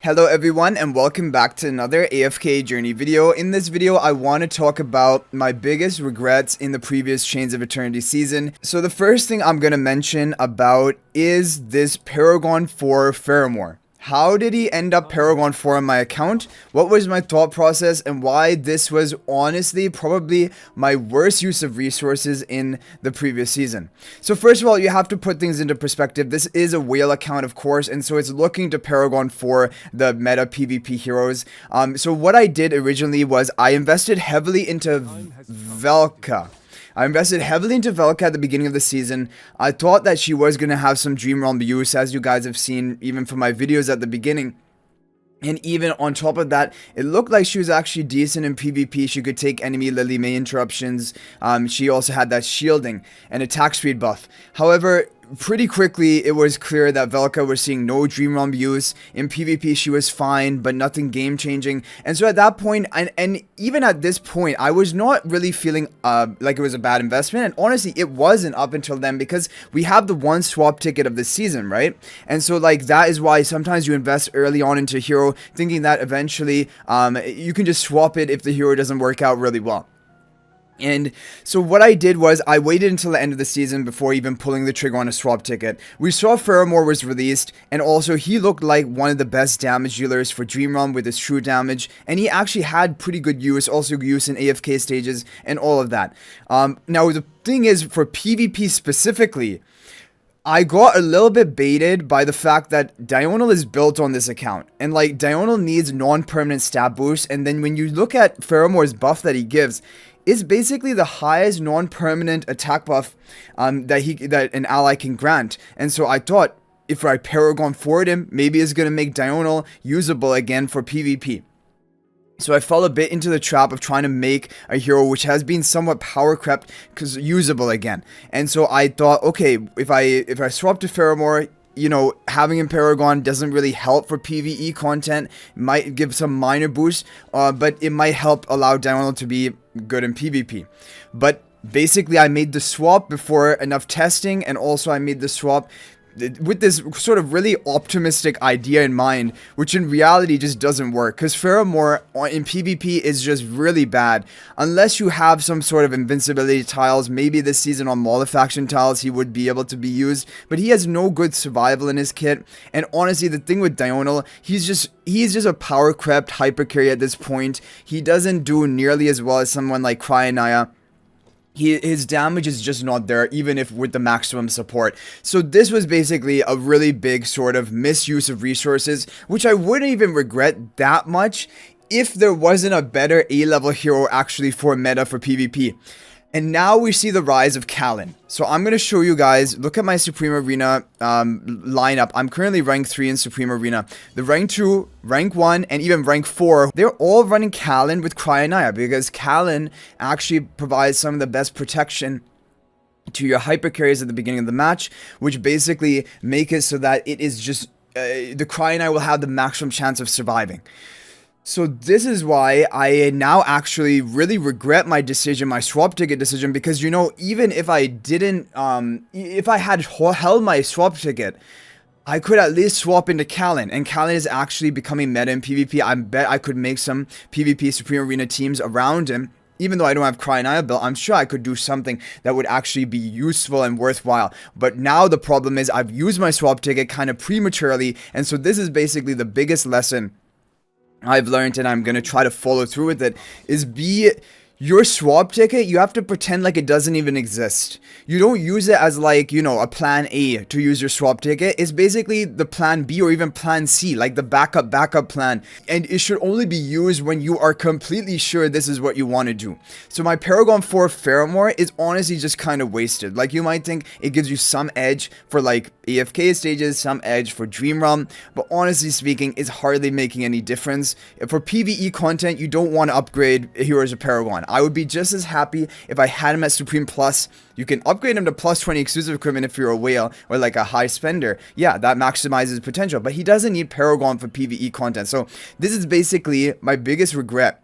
Hello everyone and welcome back to another AFK journey video. In this video I want to talk about my biggest regrets in the previous Chains of Eternity season. So the first thing I'm going to mention about is this Paragon 4 Faramor. How did he end up Paragon 4 on my account? What was my thought process and why this was honestly probably my worst use of resources in the previous season? So first of all, you have to put things into perspective. This is a whale account, of course, and so it's looking to Paragon 4 the meta PvP heroes. So what I did originally was I invested heavily into Velka. I invested heavily into Velka at the beginning of the season. I thought that she was going to have some Dream Realm use, as you guys have seen even from my videos at the beginning. And even on top of that, it looked like she was actually decent in PvP. She could take enemy Lily May interruptions. She also had that shielding and attack speed buff. However, pretty quickly, it was clear that Velka was seeing no Dream Realm use. In PvP, she was fine, but nothing game-changing. And so at that point, and even at this point, I was not really feeling like it was a bad investment. And honestly, it wasn't up until then because we have the one swap ticket of the season, right? And so like that is why sometimes you invest early on into a hero, thinking that eventually you can just swap it if the hero doesn't work out really well. And so what I did was I waited until the end of the season before even pulling the trigger on a swap ticket. We saw Faramor was released, and also he looked like one of the best damage dealers for Dream Realm with his true damage, and he actually had pretty good use, also use in AFK stages and all of that. Now the thing is, for PvP specifically, I got a little bit baited by the fact that Diurnal is built on this account, and like Diurnal needs non-permanent stat boost, and then when you look at Faramor's buff that he gives, is basically the highest non-permanent attack buff that an ally can grant. And so I thought if I Paragon forward him, maybe it's going to make Diurnal usable again for PvP. So I fell a bit into the trap of trying to make a hero which has been somewhat power crept because usable again. And so I thought, okay, if I swap to Faramor, you know, having him Paragon doesn't really help for PvE content. It might give some minor boost, but it might help allow Diurnal to be good in PvP. But basically, I made the swap before enough testing, and also I made the swap with this sort of really optimistic idea in mind, which in reality just doesn't work, because Faramor in PvP is just really bad. Unless you have some sort of invincibility tiles, maybe this season on Malefaction tiles he would be able to be used, but he has no good survival in his kit. And honestly, the thing with Diurnal, he's just a power crept hyper carry at this point. He doesn't do nearly as well as someone like Cryanaya. His damage is just not there, even if with the maximum support. So this was basically a really big sort of misuse of resources, which I wouldn't even regret that much if there wasn't a better A-level hero actually for meta for PvP. And now we see the rise of Callan. So I'm going to show you guys, look at my Supreme Arena lineup. I'm currently rank 3 in Supreme Arena. The rank 2, rank 1, and even rank 4, they're all running Callan with Cryanaya, because Callan actually provides some of the best protection to your hyper carries at the beginning of the match, which basically make it so that it is just, the Cryanaya will have the maximum chance of surviving. So this is why I now actually really regret my decision, my swap ticket decision, because, you know, even if I didn't, if I had held my swap ticket, I could at least swap into Callan, and Callan is actually becoming meta in PvP. I bet I could make some PvP Supreme Arena teams around him. Even though I don't have Cryanaya built, I'm sure I could do something that would actually be useful and worthwhile. But now the problem is I've used my swap ticket kind of prematurely, and so this is basically the biggest lesson I've learned, and I'm going to try to follow through with it, is your swap ticket, you have to pretend like it doesn't even exist. You don't use it as like, you know, a plan A to use your swap ticket. It's basically the plan B or even plan C, like the backup plan. And it should only be used when you are completely sure this is what you want to do. So my Paragon 4 Faramor is honestly just kind of wasted. Like, you might think it gives you some edge for like AFK stages, some edge for Dream Realm, but honestly speaking, it's hardly making any difference. For PvE content, you don't want to upgrade heroes of Paragon. I would be just as happy if I had him at Supreme Plus. You can upgrade him to plus 20 exclusive equipment if you're a whale or like a high spender. Yeah, that maximizes potential, but he doesn't need Paragon for PvE content. So this is basically my biggest regret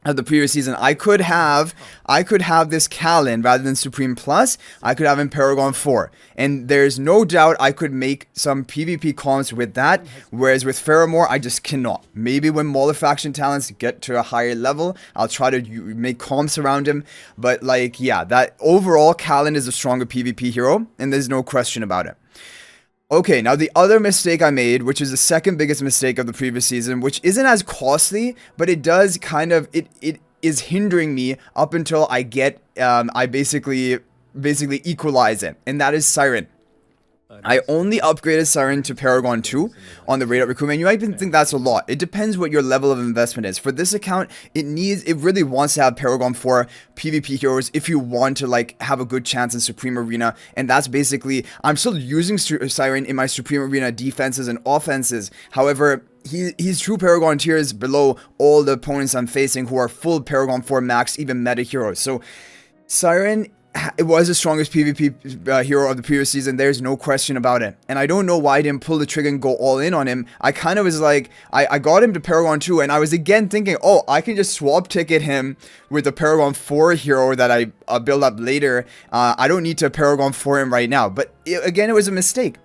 of the previous season, I could have this Callan rather than Supreme Plus. I could have him Paragon 4, and there's no doubt I could make some PvP comps with that, whereas with Faramor I just cannot. Maybe when Malefaction talents get to a higher level, I'll try to make comps around him, but like, yeah, that overall Callan is a stronger PvP hero, and there's no question about it. Okay, now the other mistake I made, which is the second biggest mistake of the previous season, which isn't as costly, but it does kind of, it is hindering me up until I get, I basically equalize it, and that is Cyran. I only upgraded Cyran to Paragon 2 on the rate of recruitment. You might even think that's a lot. It depends what your level of investment is. For this account, it really wants to have Paragon 4 PvP heroes if you want to like have a good chance in Supreme Arena. And that's basically, I'm still using Cyran in my Supreme Arena defenses and offenses. However, he's true Paragon tiers below all the opponents I'm facing who are full Paragon 4 max, even meta heroes. So Cyran, it was the strongest PvP hero of the previous season. There's no question about it. And I don't know why I didn't pull the trigger and go all in on him. I kind of was like, I got him to Paragon 2, and I was again thinking, oh, I can just swap ticket him with the Paragon 4 hero that I build up later. I don't need to Paragon 4 him right now. But again, it was a mistake.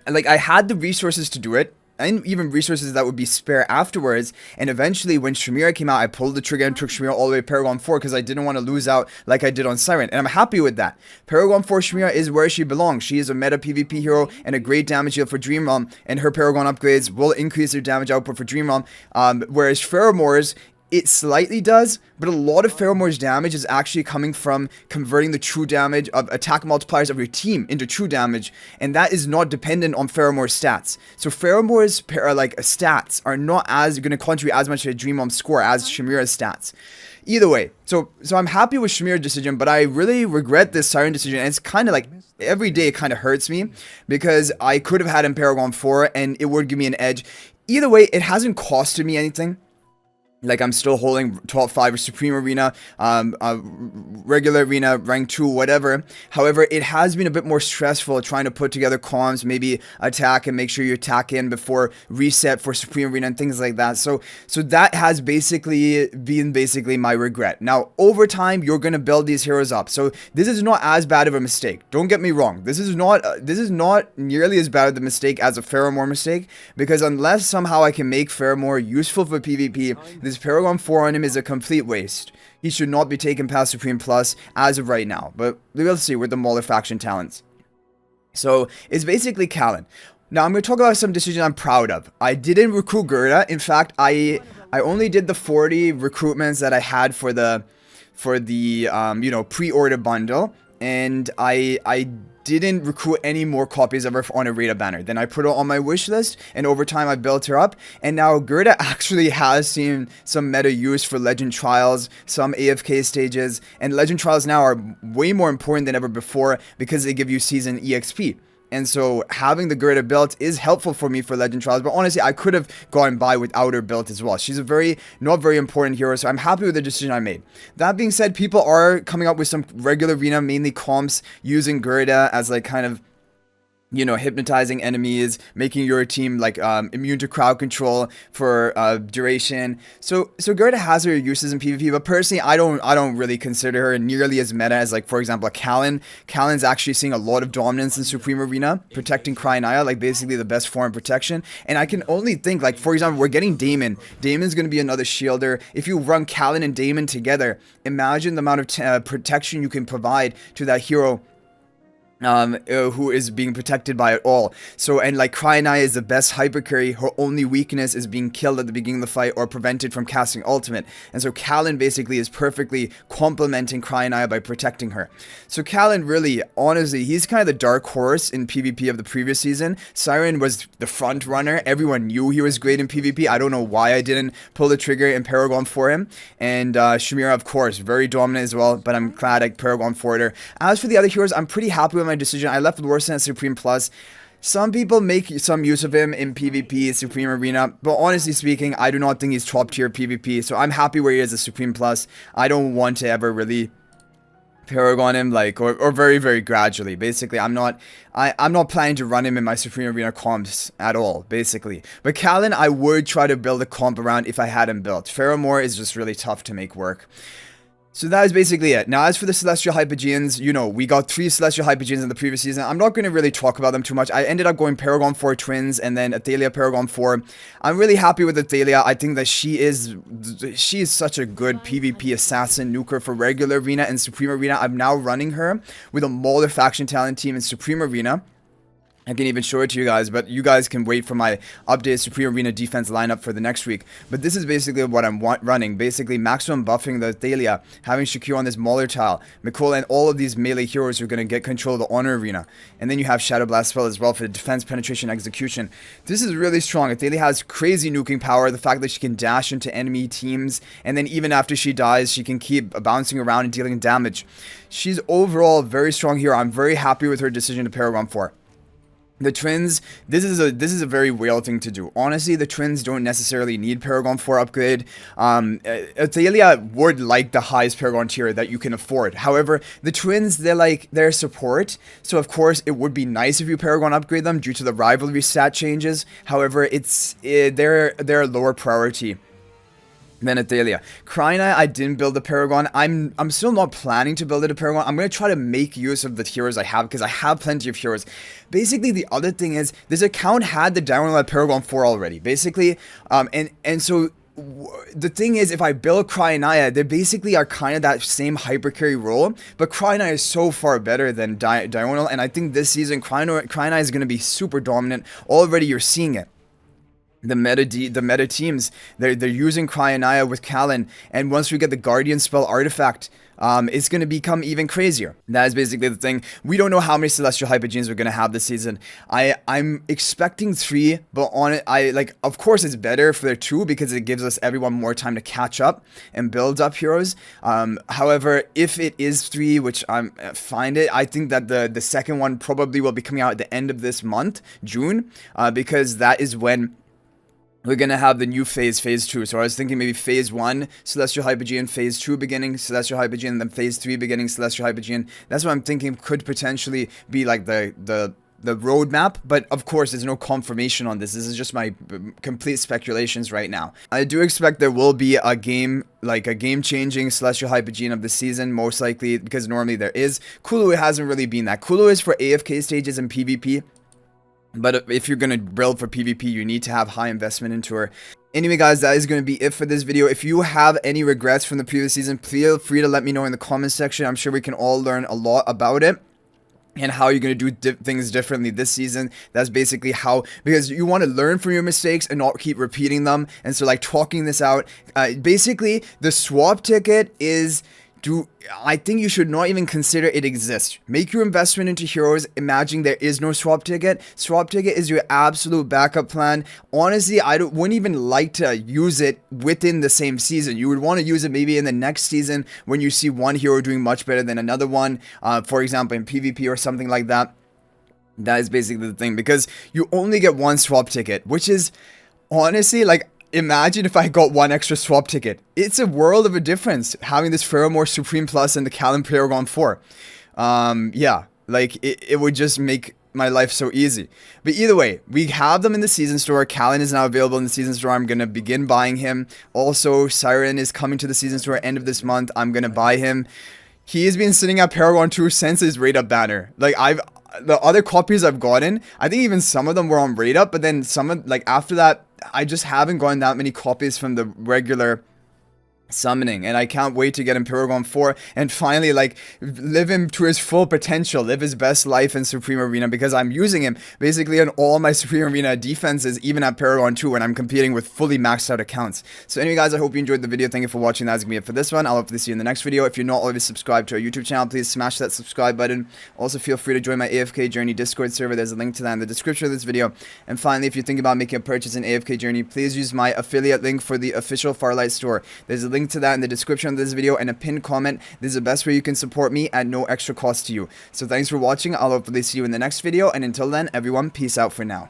Like, I had the resources to do it, and even resources that would be spare afterwards. And eventually when Shamira came out, I pulled the trigger and took Shamira all the way to Paragon 4 because I didn't want to lose out like I did on Cyran, and I'm happy with that. Paragon 4 Shamira is where she belongs. She is a meta PvP hero and a great damage deal for Dream Realm, and her Paragon upgrades will increase her damage output for Dream Realm, whereas Faramor's, it slightly does, but a lot of Faramor's damage is actually coming from converting the true damage of attack multipliers of your team into true damage, and that is not dependent on Faramor's stats. So Faramor's stats are not as going to contribute as much to a Dream Realm score as Shamira's stats. Either way, so I'm happy with Shamira's decision, but I really regret this Cyran decision, and it's kind of like every day it kind of hurts me because I could have had him Paragon 4 and it would give me an edge. Either way, it hasn't costed me anything. Like, I'm still holding top 5 Supreme Arena, regular Arena, rank 2, whatever. However, it has been a bit more stressful trying to put together comms, maybe attack and make sure you attack in before reset for Supreme Arena and things like that. So that has basically been my regret. Now, over time, you're going to build these heroes up. So this is not as bad of a mistake. Don't get me wrong. This is not nearly as bad of a mistake as a Faramor mistake, because unless somehow I can make Faramor useful for PvP, this Paragon 4 on him is a complete waste. He should not be taken past Supreme Plus as of right now, but we'll see with the Malefaction talents. So it's basically Callan. Now I'm going to talk about some decisions I'm proud of. I didn't recruit Gerda. In fact, I only did the 40 recruitments that I had for the pre-order bundle, and I didn't recruit any more copies of her on a Rada banner. Then I put her on my wish list, and over time I built her up, and now Gerda actually has seen some meta use for Legend Trials, some AFK stages, and Legend Trials now are way more important than ever before because they give you season EXP. And so having the Gerda built is helpful for me for Legend Trials, but honestly, I could have gone by without her built as well. She's a not very important hero, so I'm happy with the decision I made. That being said, people are coming up with some regular arena, mainly comps, using Gerda as like kind of, you know, hypnotizing enemies, making your team like immune to crowd control for duration. So Gerda has her uses in PvP, but personally I don't really consider her nearly as meta as, like, for example, a Callan. Callan's actually seeing a lot of dominance in Supreme Arena, protecting Crynaya, like basically the best form of protection. And I can only think, like, for example, we're getting Daemon. Daemon's gonna be another shielder. If you run Callan and Daemon together, imagine the amount of protection you can provide to that hero who is being protected by it all. So, and like Crynaya is the best hyper carry. Her only weakness is being killed at the beginning of the fight or prevented from casting ultimate. And so Callan basically is perfectly complementing Crynaya by protecting her. So Callan really, honestly, he's kind of the dark horse in PvP of the previous season. Cyran was the front runner. Everyone knew he was great in PvP. I don't know why I didn't pull the trigger in Paragon for him. And Shamira, of course, very dominant as well, but I'm glad I Paragon for her. As for the other heroes, I'm pretty happy with my decision. I left Lorsan at Supreme Plus. Some people make some use of him in PvP, Supreme Arena, but honestly speaking, I do not think he's top tier PvP, so I'm happy where he is at Supreme Plus. I don't want to ever really Paragon him like or very very gradually. Basically, I'm not planning to run him in my Supreme Arena comps at all, basically. But Callan, I would try to build a comp around if I had him built. Faramor is just really tough to make work. So that is basically it. Now, as for the Celestial Hypogeans, you know, we got 3 Celestial Hypogeans in the previous season. I'm not going to really talk about them too much. I ended up going Paragon 4 Twins and then Athalia Paragon 4. I'm really happy with Athalia. I think that she is such a good PvP assassin nuker for regular arena and Supreme Arena. I'm now running her with a Mauler faction talent team in Supreme Arena. I can even show it to you guys, but you guys can wait for my updated Supreme Arena defense lineup for the next week. But this is basically what I'm running. Basically, maximum buffing the Athalia, having Shakir on this Mauler tile, Mikola, and all of these melee heroes who are going to get control of the Honor Arena. And then you have Shadow Blast spell as well for the defense, penetration, execution. This is really strong. Athalia has crazy nuking power. The fact that she can dash into enemy teams, and then even after she dies, she can keep bouncing around and dealing damage. She's overall a very strong hero. I'm very happy with her decision to Paragon 4. The twins, this is a very whale thing to do. Honestly, the twins don't necessarily need Paragon 4 upgrade. Athalia would like the highest Paragon tier that you can afford. However, the twins, they're support. So of course, it would be nice if you Paragon upgrade them due to the rivalry stat changes. However, they're a lower priority than Athalia. Cryonite, I didn't build a Paragon. I'm still not planning to build it a Paragon. I'm going to try to make use of the heroes I have because I have plenty of heroes. Basically, the other thing is this account had the download Paragon 4 already. Basically, and so the thing is, if I build Cryonite, they basically are kind of that same hyper carry role, but Cryonite is so far better than Diurnal, and I think this season Cryonite is going to be super dominant. Already you're seeing it. The meta teams, they're using Cryonite with Callan, and once we get the Guardian spell artifact, it's going to become even crazier. That is basically the thing. We don't know how many Celestial Hypogeans we're going to have this season. I'm expecting 3, but on it, of course it's better for 2 because it gives us everyone more time to catch up and build up heroes. However, if it is 3, which I think that the second one probably will be coming out at the end of this month, June, because that is when we're going to have the new phase 2. So I was thinking maybe phase 1, Celestial Hypogean, phase 2 beginning, Celestial Hypogean, and then phase 3 beginning, Celestial Hypogean. That's what I'm thinking could potentially be like the roadmap, but of course there's no confirmation on this. This is just my complete speculations right now. I do expect there will be a game-changing Celestial Hypogean of the season, most likely, because normally there is. Kulu hasn't really been that. Kulu is for AFK stages and PvP. But if you're going to build for PvP, you need to have high investment into her. Anyway, guys, that is going to be it for this video. If you have any regrets from the previous season, feel free to let me know in the comments section. I'm sure we can all learn a lot about it and how you're going to do things differently this season. That's basically how, because you want to learn from your mistakes and not keep repeating them. And so, talking this out, basically, the swap ticket is... I think you should not even consider it exists. Make your investment into heroes. Imagine there is no swap ticket. Swap ticket is your absolute backup plan. Honestly, wouldn't even like to use it within the same season. You would want to use it maybe in the next season when you see one hero doing much better than another one. For example, in PvP or something like that. That is basically the thing, because you only get one swap ticket, which is honestly imagine if I got one extra swap ticket. It's a world of a difference having this Faramor Supreme Plus and the Callan Paragon 4. Yeah, it would just make my life so easy. But either way, we have them in the season store. Callan is now available in the season store. I'm going to begin buying him. Also, Cyran is coming to the season store end of this month. I'm going to buy him. He has been sitting at Paragon 2 since his rate up banner. The other copies I've gotten, I think even some of them were on rate up, but then after that, I just haven't gotten that many copies from the regular summoning, and I can't wait to get him Paragon 4 and finally live him to his full potential, live his best life in Supreme Arena, because I'm using him basically on all my Supreme Arena defenses, even at Paragon 2 when I'm competing with fully maxed out accounts. So anyway, guys, I hope you enjoyed the video. Thank you for watching. That's gonna be it for this one. I'll hopefully see you in the next video. If you're not already subscribed to our YouTube channel, please smash that subscribe button. Also, feel free to join my AFK Journey Discord server. There's a link to that in the description of this video. And finally, if you're thinking about making a purchase in AFK Journey, please use my affiliate link for the official Farlight store. There's a link to that in the description of this video and a pinned comment. This is the best way you can support me at no extra cost to you. So thanks for watching. I'll hopefully see you in the next video, and until then, everyone, peace out for now.